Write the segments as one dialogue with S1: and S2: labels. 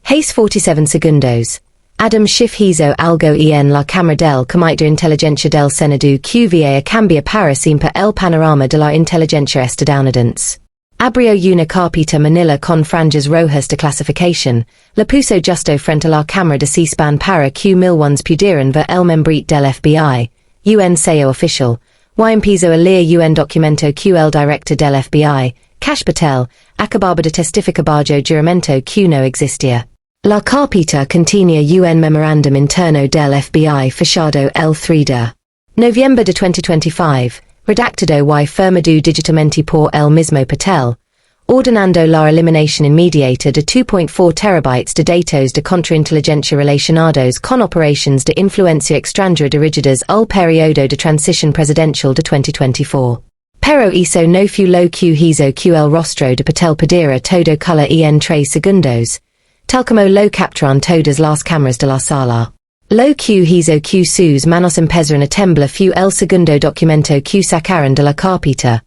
S1: Hace 47 segundos. Adam Schiff hizo algo en la cámara del comité de inteligencia del Senado que va a cambiar para siempre el panorama de la inteligencia estadounidense. Abrió una carpeta manila con franjas rojas de clasificación, la puso justo frente a la cámara de C-SPAN para que millones pudieran ver el membrit del FBI, un sello oficial, y empezó a leer un documento que el director del FBI, Kash Patel, acababa de testificar bajo juramento que no existía. La carpeta contenía un memorándum interno del FBI fechado el 3 de noviembre de 2025, redactado y firmado digitalmente por el mismo Patel, ordenando la eliminación inmediata de 2.4 terabytes de datos de contrainteligencia relacionados con operations de influencia extranjera dirigidas al periodo de transición presidencial de 2024. Pero eso no fue lo que hizo que el rostro de Patel perdiera todo color en 3 segundos, tal como lo capturan todas las cámaras de la sala. Lo que hizo que sus manos empezaron a temblar fue el segundo documento que sacaron de la carpeta,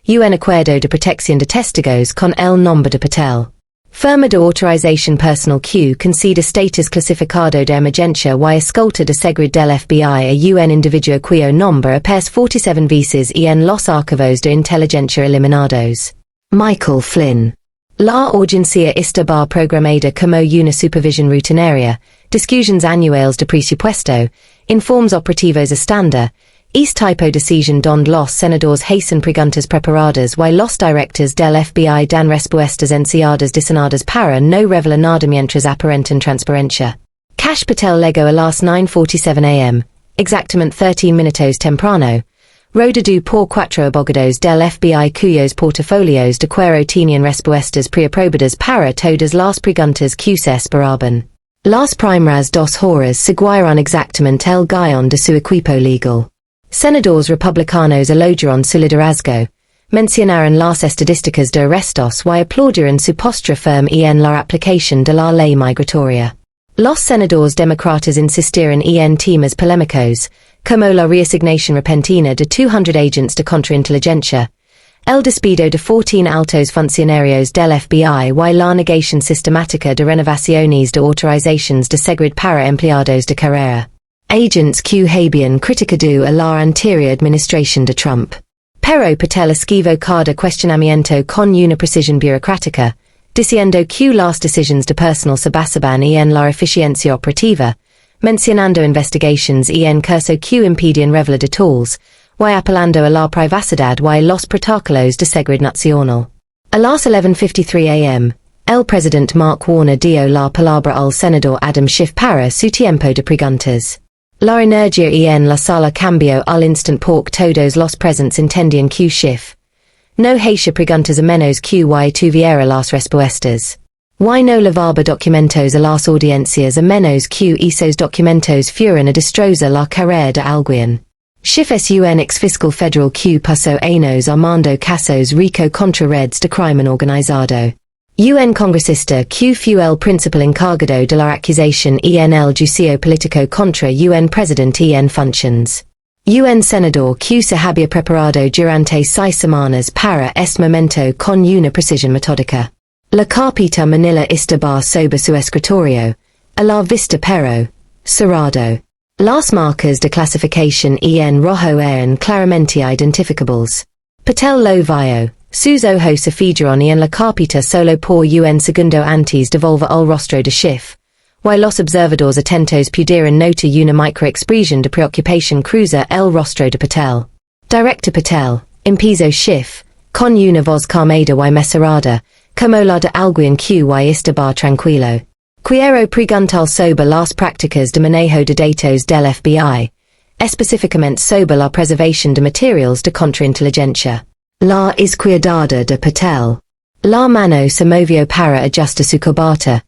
S1: un acuerdo de protección de testigos con el nombre de Patel. Firma de autorización personal que concede status clasificado de emergencia y escolta de seguridad del FBI a un individuo cuyo nombre aparece 47 veces en los archivos de inteligencia eliminados. Michael Flynn. La audiencia estaba programada como una supervisión rutinaria, discusiones anuales de presupuesto, informes operativos estándar, tipo decisión donde los senadores hacen preguntas preparadas y los directores del FBI dan respuestas enseñadas diseñadas para no revelar nada mientras aparentan transparencia. Kash Patel llegó a las 9:47 am, exactamente 13 minutos temprano, rodado por 4 abogados del FBI cuyos portafolios de cuero tenían respuestas preaprobadas para todas las preguntas que se esperaban. Las primeras 2 horas siguieron exactamente el guión de su equipo legal. Senadores republicanos elogiaron su liderazgo, mencionaron las estadísticas de arrestos y aplaudieron su postura firme en la aplicación de la ley migratoria. Los senadores demócratas insistieron en temas polémicos, como la reasignación repentina de 200 agentes de contrainteligencia, el despido de 14 altos funcionarios del FBI y la negación sistemática de renovaciones de autorizaciones de seguridad para empleados de carrera. Agents que habían criticado a la anterior administración de Trump. Pero Patel esquivó cada cuestionamiento con una precisión burocrática, diciendo que las decisiones de personal se basaban en la eficiencia operativa, mencionando investigations en curso que impedían revelar detalles, y apelando a la privacidad y los protocolos de seguridad nacional. A las 11:53 am, el presidente Mark Warner dio la palabra al senador Adam Schiff para su tiempo de preguntas. La energía en la sala cambió al instante porque todos los presentes entendían que Schiff no hacía preguntas a menos que tuviera las respuestas. Y no levaba documentos a las audiencias a menos que esos documentos fueran a destrozar la carrera de alguien. Schiff es un ex-fiscal federal que pasó años armando casos rico contra redes de crimen organizado. Un congresista que fue el principal encargado de la acusación en el juicio político contra un presidente en funciones. Un senador que se había preparado durante 6 semanas para este momento con una precisión metódica. La carpeta manila estaba sobre su escritorio, a la vista pero cerrado. Las marcas de clasificación en rojo eran claramente identificables. Patel lo vio. Sus ojos se fijaron en la carpeta solo por un segundo antes de volver al rostro de Schiff, y los observadores atentos pudieron notar una microexpresión de preocupación cruza el rostro de Patel. Director Patel, empezó Schiff, con una voz calmada y mesurada, como la de alguien que estaba tranquilo. Quiero preguntar sobre las prácticas de manejo de datos del FBI, específicamente sobre la preservación de materiales de contrainteligencia. La izquierda de Patel. La mano se movió para ajustar su corbata,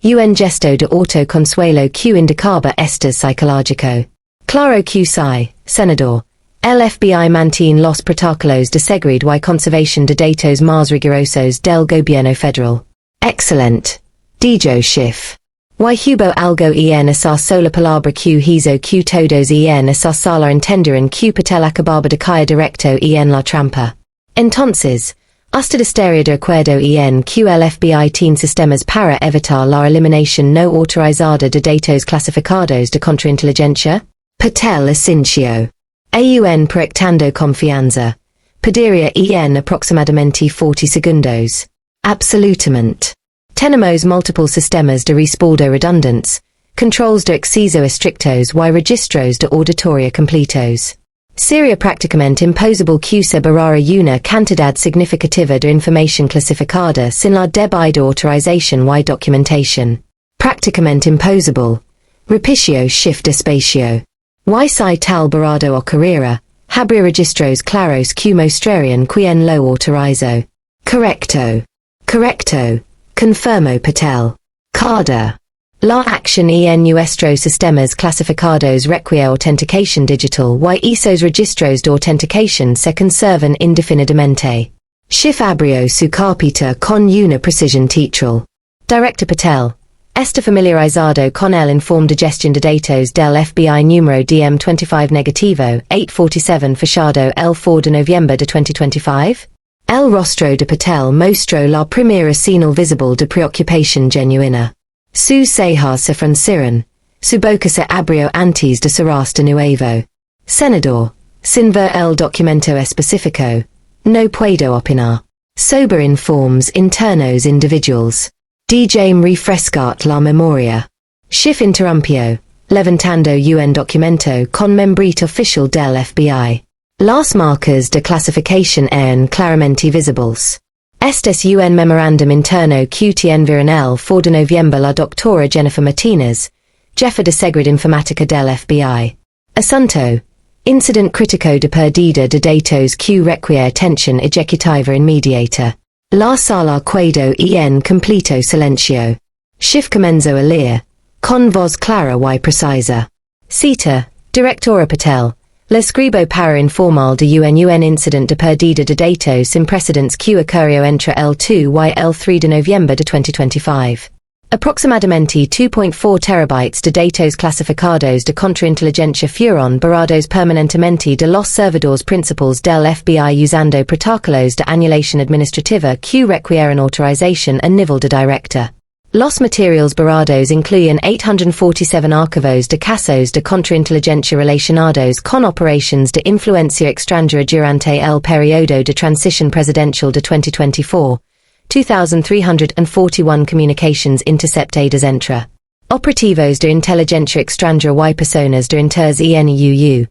S1: un gesto de autoconsuelo que indicaba estrés psicológico. Claro que sí, senador. El FBI mantiene los protocolos de seguridad y conservación de datos más rigurosos del gobierno federal. Excelente. Dijo Schiff. Y hubo algo en esa sola palabra que hizo que todos en esa sala entendieran que Patel acababa de caer directo en la trampa. Entonces, Usted hysteria de acuerdo en que el FBI tiene sistemas para evitar la eliminación no autorizada de datos clasificados de contrainteligencia? Patel Asincio. Aun proyectando confianza. Pediría en aproximadamente 40 segundos. Absolutamente. Tenemos múltiples sistemas de respaldo redundantes, controls de acceso estrictos y registros de auditoria completos. Sería prácticamente imposible que se barrara una cantidad significativa de información clasificada sin la debida autorización y documentación. Prácticamente imposible. Repetio Schiff despacio. Y si tal barrado ocurriera, habría registros claros que mostrarían quien lo autorizó. Correcto. Correcto. Confirmo Patel. Cada. La acción en nuestros sistemas clasificados requiere autenticación digital y esos registros de autenticación se conservan indefinidamente. Schiff abrió su carpeta con una precisión teatral. Director Patel. Este familiarizado con el informe de gestión de datos del FBI número DM25 negativo, 847 fechado el 4 de noviembre de 2025? El rostro de Patel mostró la primera señal visible de preocupación genuina. Sus cejas se fruncieron, su boca se abrió antes de cerrar de nuevo. Senador, sin ver el documento específico, no puedo opinar. Sobre informes internos individuals. Déjame refrescar la memoria. Schiff interrumpió, levantando un documento con membrete oficial del FBI. Las marcas de clasificación eran claramente visibles. Este es un memorandum interno que enviaron el 4 de noviembre la doctora Jennifer Martinez, jefa de Seguridad Informática del FBI. Asunto. Incident crítico de pérdida de datos que requiere atención ejecutiva inmediata. La sala quedó en completo silencio. Schiff comenzó a leer, con voz clara y precisa. Cita, Directora Patel. Le escribo para informar de un incident de pérdida de datos sin precedentes que ocurrió entre el 2 y el 3 de noviembre de 2025. Aproximadamente 2.4 terabytes de datos clasificados de contrainteligencia fueron borrados permanentemente de los servidores principales del FBI usando protocolos de anulación administrativa que requieren autorización a nivel de director. Los materiales borrados incluyen 847 archivos de casos de contrainteligencia relacionados con operaciones de influencia extranjera durante el periodo de transición presidencial de 2024. 2,341 communications interceptadas entre operativos de inteligencia extranjera y personas de interés ENUU,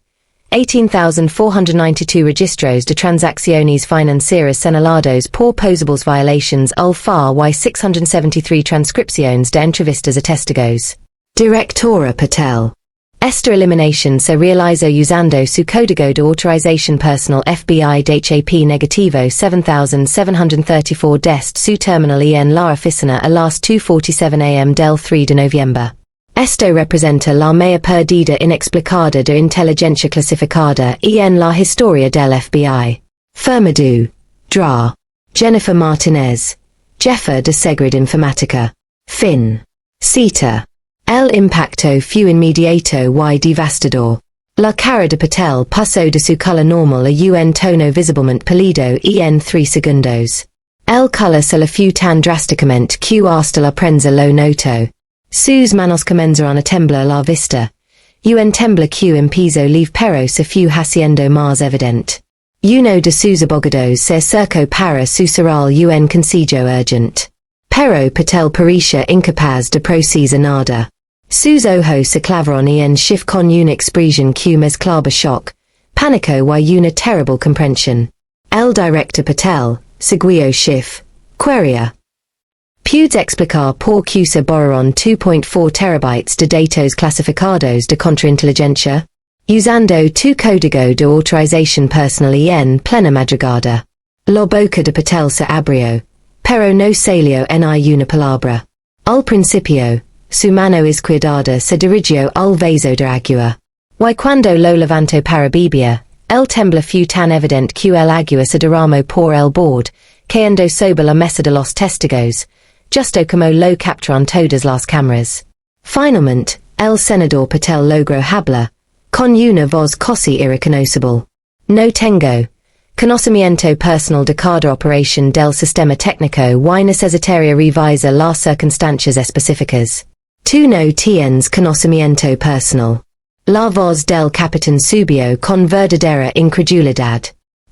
S1: 18,492 registros de transacciones financieras señalados por posibles violations al FAR y 673 transcripciones de entrevistas a testigos. Directora Patel. Esta eliminación se realizó usando su código de autorización personal FBI DHAP negativo 7734 dest su terminal en la oficina a las 2:47 am del 3 de noviembre. Esto representa la mayor pérdida inexplicada de inteligencia clasificada en la historia del FBI. Firmado. Dra. Jennifer Martinez. Jefa de Seguridad Informática. Fin. Cita. El impacto fue inmediato y devastador. La cara de Patel pasó de su color normal a un tono visiblemente pálido en 3 segundos. El color se le fue tan drásticamente que hasta la prensa lo notó. Sus manos comenzaron a temblar la vista. Un temblor que empezó leve pero se fue haciendo más evidente. Uno de sus abogados se acercó para susurrar un consejo urgente. Pero Patel parecía incapaz de procesar nada. Sus ojos se clavaron en Schiff con una expresión que mezclaba shock, pánico y una terrible comprensión. El director Patel, siguió Schiff, quería. ¿Puedes explicar por qué se borraron 2.4 terabytes de datos clasificados de contrainteligencia? Usando tu código de autorización personal en plena madrugada. La boca de Patel se abrió, pero no salió ni una palabra. Al principio, su mano izquierda se dirigió al vaso de agua. Y cuando lo levantó para beber, el temblor fue tan evidente que el agua se derramó por el borde, cayendo sobre la mesa de los testigos, justo como lo capturaron todas las cámaras. Finalmente, el senador Patel logró hablar, con una voz casi irreconocible. No tengo Conocimiento personal de cada operación del sistema técnico y necesitaría revisar las circunstancias específicas. Tú no tienes conocimiento personal. La voz del capitán subió con verdadera incredulidad.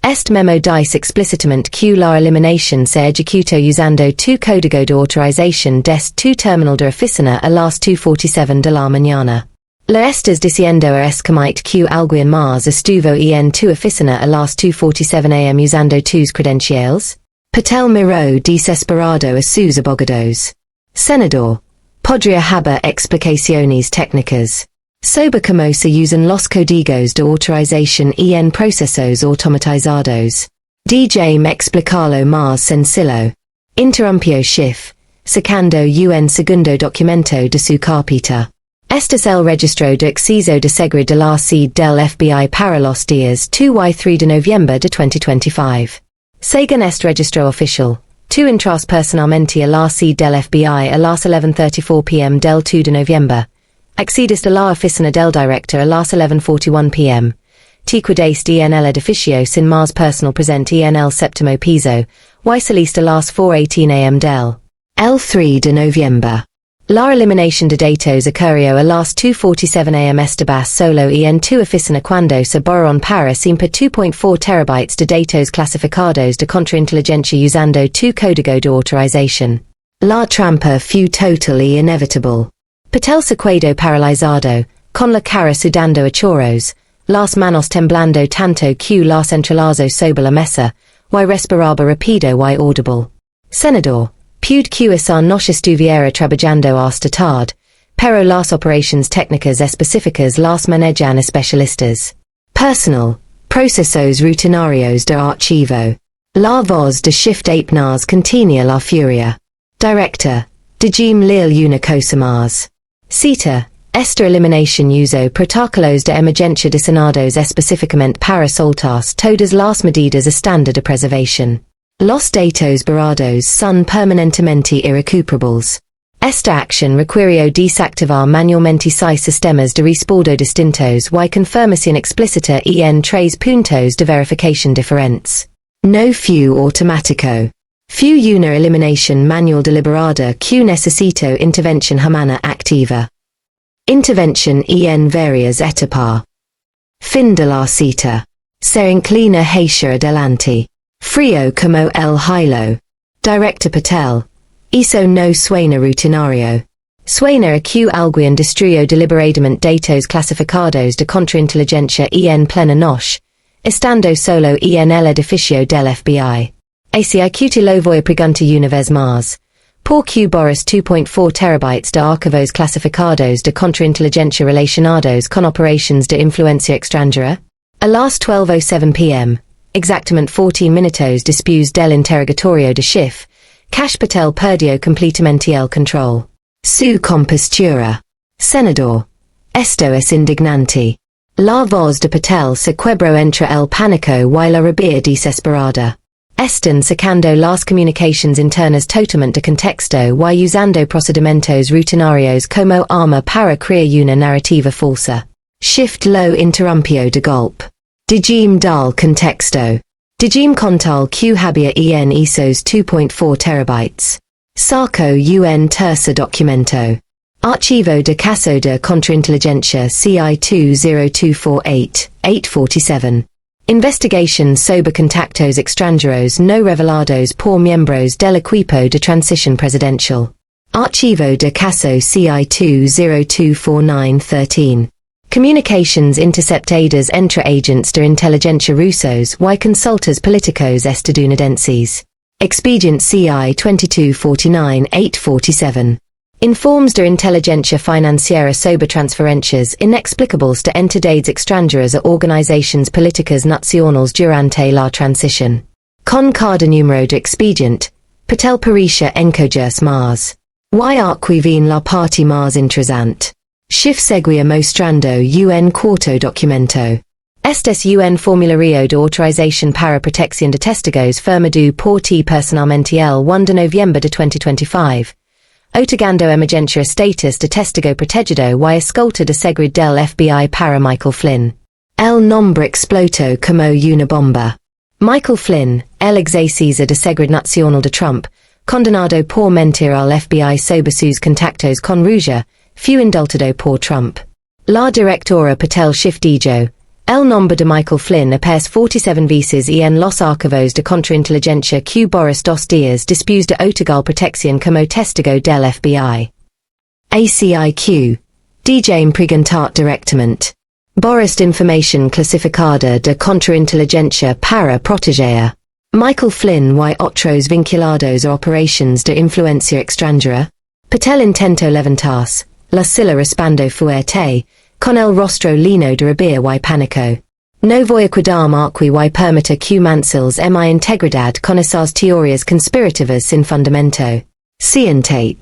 S1: Este memo dice explícitamente que la eliminación se ejecutó usando tu código de autorización desde tu terminal de oficina a las 2:47 de la mañana. Lo estás diciendo a escamite que alguien más estuvo en tu oficina a las 2:47 am usando tus credenciales? Patel miró desesperado a sus abogados. Senador, podría haber explicaciones técnicas sobre cómo se usan los códigos de autorización en procesos automatizados. Déjame explicarlo más sencillo. Interrumpió Schiff, sacando un segundo documento de su carpeta. Este es el registro de acceso de seguridad de la sede del FBI para los días 2 y 3 de noviembre de 2025. Según este registro oficial, tú entras personalmente a la sede del FBI a las 11:34 p.m. del 2 de noviembre. Accedes a la oficina del director a las 11:41 p.m. Te quedaste en el edificio sin más personal presente en el séptimo piso, y saliste a las 4:18 am del el 3 de noviembre. La eliminación de datos ocurrió a las 2:47 am. Estabas solo en tu oficina cuando se borraron para siempre 2.4 terabytes de datos clasificados de contrainteligencia usando tu código de autorización. La trampa fue total y inevitable. Patel se quedó paralizado, con la cara sudando a chorros, las manos temblando tanto que las entrelazó sobre la mesa, y respiraba rápido y audible. Senador, pude que esa no estuviera trabajando hasta tarde, pero las operaciones técnicas específicas las manejan especialistas. Personal, procesos rutinarios de archivo. La voz de Schiff apenas contenía la furia. Director, dejame lil una cosa más. Cita, esta eliminación usó protocolos de emergencia diseñados específicamente para soltar todas las medidas estándar de preservación. Los datos borrados son permanentemente irrecuperables. Esta acción requirió desactivar manualmente 6 sistemas de respaldo distintos y confirmación explícita en 3 puntos de verificación diferentes. No fue automático. Fue una eliminación manual deliberada que necesitó intervención humana activa. Intervención en varias etapas. Fin de la cita. Se inclina hacia adelante. Frío como el hielo. Director Patel. Eso no suena rutinario. Suena a que alguien destruyó deliberadamente datos clasificados de contrainteligencia en plena noche, estando solo en el edificio del FBI. Así que lo voy a preguntar una vez más. ¿Por qué borras 2.4 terabytes de archivos clasificados de contrainteligencia relacionados con operaciones de influencia extranjera? A las 12:07 p.m., exactamente 14 minutos después del interrogatorio de Schiff, Kash Patel perdió completamente el control. Su compostura. Senador. Esto es indignante. La voz de Patel se quebró entre el pánico y la rabia desesperada. Están sacando las comunicaciones internas totalmente de contexto y usando procedimientos rutinarios como arma para crear una narrativa falsa. Schiff lo interrumpió de golpe. Dejame dar contexto. Dejame contar que había en esos 2.4 terabytes. Saco un tercer documento. Archivo de caso de contrainteligencia CI 20248-847. Investigación sobre contactos extranjeros no revelados por miembros del equipo de transición presidencial. Archivo de caso CI 2024913. Communications interceptadas entre agents de inteligencia rusos y consultores políticos estadounidenses. Expedient CI 2249847. Informes de inteligencia financiera sobre transferencias inexplicables de entidades extranjeras a organizaciones políticas nacionales durante la transición. Con cada número de expedient, Patel parecía encogerse más. Y archivin la parte más interesante. Schiff seguía mostrando un corto documento. Este es un formulario de autorización para protección de testigos firmado por ti personalmente el 1 de noviembre de 2025. Otorgando emergencia status de testigo protegido y escolta de seguridad del FBI para Michael Flynn. El nombre explotó como una bomba. Michael Flynn, el exécisa de Seguridad Nacional de Trump, condenado por mentir al FBI sobre sus contactos con Rusia, fue indultado por Trump. La directora Patel Schiff dijo, el nombre de Michael Flynn aparece 47 veces y en los archivos de contrainteligencia que Boris 2 días después de otorgar protección como testigo del FBI. ACIQ. DJ preguntar directamente. Boris de información clasificada de contrainteligencia para proteger. Michael Flynn y otros vinculados a operations de influencia extranjera. Patel intentó levantarse, la silla respondó fuerte, con el rostro lleno de rabia y pánico. No voy a quedarme aquí y permitir que mancilles mi integridad con esas teorías conspirativas sin fundamento. Siguiente.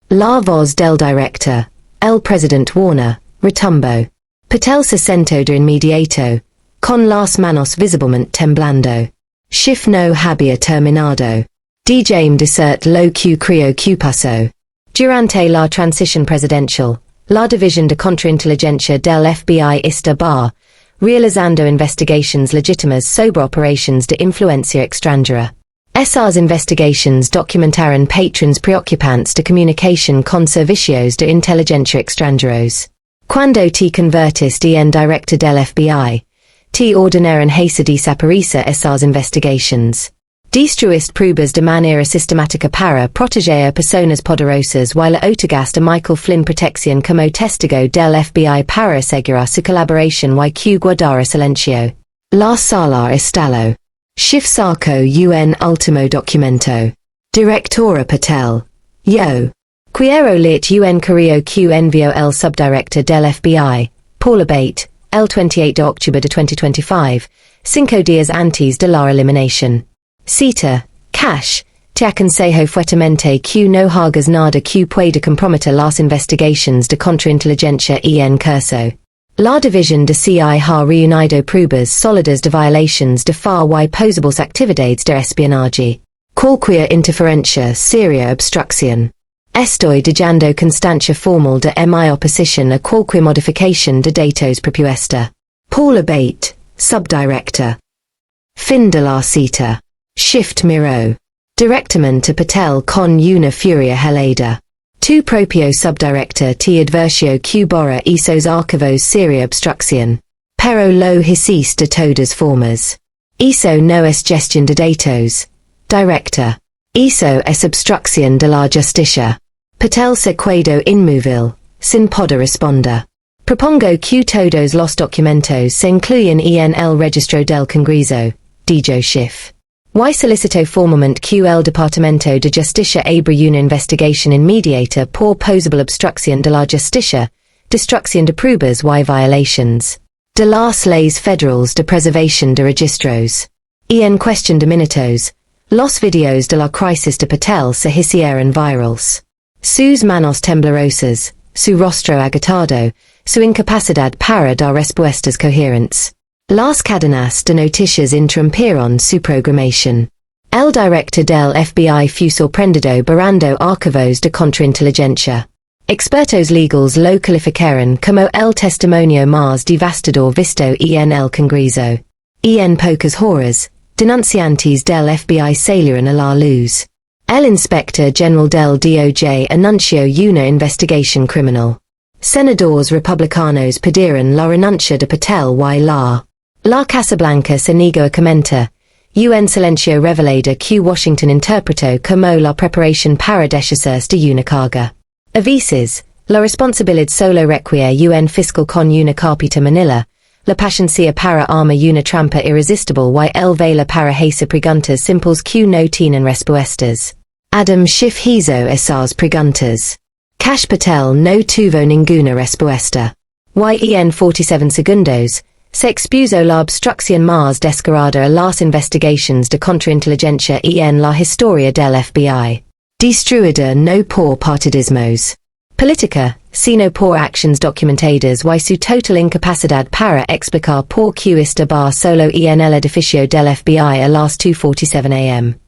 S1: La voz del director, el presidente Warner, retumbó. Patel se sentó de inmediato, con las manos visiblemente temblando. Schiff no había terminado. DJ desert lo que creo que pasó. Durante la transición presidencial, la División de Contrainteligencia del FBI estaba realizando investigations legítimas sobre operations de influencia extranjera. Esas investigations documentaron patrones preocupantes de comunicación con servicios de inteligencia extranjeros. Cuando te convertiste en director del FBI, te ordenaron hacer desaparecer esas investigations. Destruiste pruebas de manera sistemática para proteger a personas poderosas while otorgaste a Michael Flynn protección como testigo del FBI para asegurar su colaboración y que guardara silencio. La sala estalló. Schiff sacó un último documento. Directora Patel. Yo. Quiero leer un correo que envió el subdirector del FBI, Paul Abate, el 28 de octubre de 2025, 5 días antes de la eliminación. Cita, Kash, te aconsejo fuertemente que no hagas nada que pueda comprometer las investigations de contrainteligencia en curso. La división de CIA ha reunido pruebas sólidas de violations de FAR y posibles actividades de espionaje. Cualquier interferencia seria obstrucción. Estoy dejando constancia formal de mi oposición a cualquier modificación de datos propuesta. Paul Abate, subdirector. Fin de la cita. Schiff miró directamente a Patel con una furia helada. Tu propio subdirector te advirtió que borra esos archivos seria obstrucción. Pero lo hiciste de todas formas. Eso no es gestión de datos. Director. Eso es obstrucción de la justicia. Patel se quedó inmóvil, sin poder responder. Propongo que todos los documentos se incluyan en el registro del Congreso, dijo Schiff. Y solicitó formalmente que el Departamento de Justicia abra una investigación inmediata por posible obstrucción de la justicia, destrucción de pruebas y violations de las leyes federales de preservación de registros. Y en cuestión de minutos, los videos de la crisis de Patel se hicieron virals. Sus manos temblorosas, su rostro agitado, su incapacidad para dar respuestas coherentes. Las cadenas de noticias interrumpieron su programación. El director del FBI fue sorprendido barrando archivos de contrainteligencia. Expertos legales lo calificaron como el testimonio más devastador visto en el Congreso. En pocas horas, denunciantes del FBI salieron a la luz. El inspector general del DOJ anunció una investigación criminal. Senadores republicanos pidieron la renuncia de Patel y la Casa Blanca se negó a comentar. Un silencio revelado que Washington interpretó como la preparación para deshacerse de una carga. A veces, la responsabilidad solo requiere un fiscal con una carpeta manila, la paciencia para armar una trampa irresistible y el vela para hacer preguntas simples que no tienen respuestas. Schiff hizo esas preguntas. Kash Patel no tuvo ninguna respuesta. Y en 47 segundos, se expuso la obstrucción más descarada a las investigations de contrainteligencia en la historia del FBI. Destruida no por partidismos política, sino por actions documentadas y su total incapacidad para explicar por qué estaba solo en el edificio del FBI a las 2:47 am.